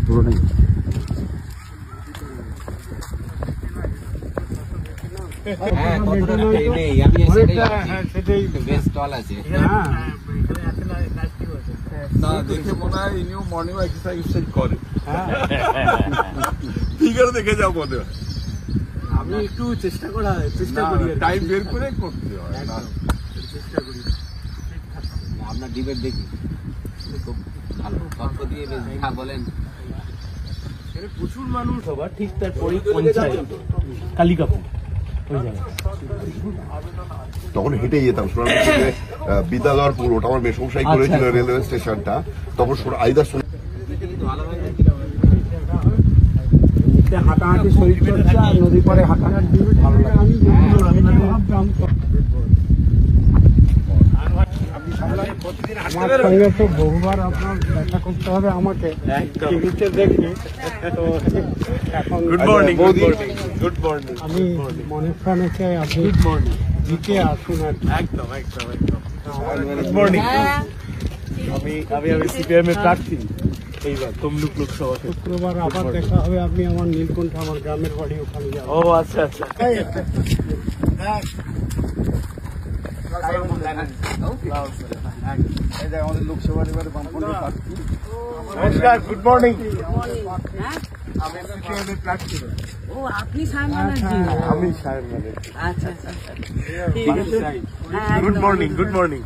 পুরোটাই দেখে মনে হয় ইনিও মর্নিং এক্সারসাইজ করে, ফিগার দেখে যাও মনে হয়। আমি একটু চেষ্টা করি, টাইম বের করে করতে হয়, চেষ্টা করি। আপনার ডিবেট দেখি খুব ভালো, তর্ক দিয়ে বেশ বলেন। প্রচুর মানুষ সবার ঠিক তারপরে পঞ্চায়েত কালিকাপুর তখন হেঁটে যেতাম সোনারপুর থেকে বিদ্যাধরপুর, ওটা আমার মেসমশাই করেছিল রেলওয়ে স্টেশনটা, তখন আইদার হাঁটাহাঁটি শরীর চর্চা, নদী পরে হাঁটাহাঁটি ভালো লাগে। আমার সঙ্গে তো বহুবার আপনার দেখা করতে হবে আমাকে, টিভিতে দেখি তো এখন। Good morning, good morning, good morning. আমি মনে প্রাণে চাই আপনি জিতে আসুন আর একদম একদম একদম। Good morning. আমি সিপিএম এর প্রার্থী এইবার তমলুক লোকসভা। শুক্রবার আবার দেখা হবে, আপনি আমার নীলকণ্ঠ, আমার গ্রামের বাড়ি ওখানে যাবো। ও আচ্ছা আচ্ছা। আমাদের লোকসভার এবারে বামপন্থী প্রার্থী। নমস্কার, গুড মর্নিং। আমি সিপিএম এর প্রার্থী। ও আপনি সায়ন ব্যানার্জি? আমি সায়ন ব্যানার্জি। আচ্ছা আচ্ছা, ঠিক আছে। Good morning, good morning.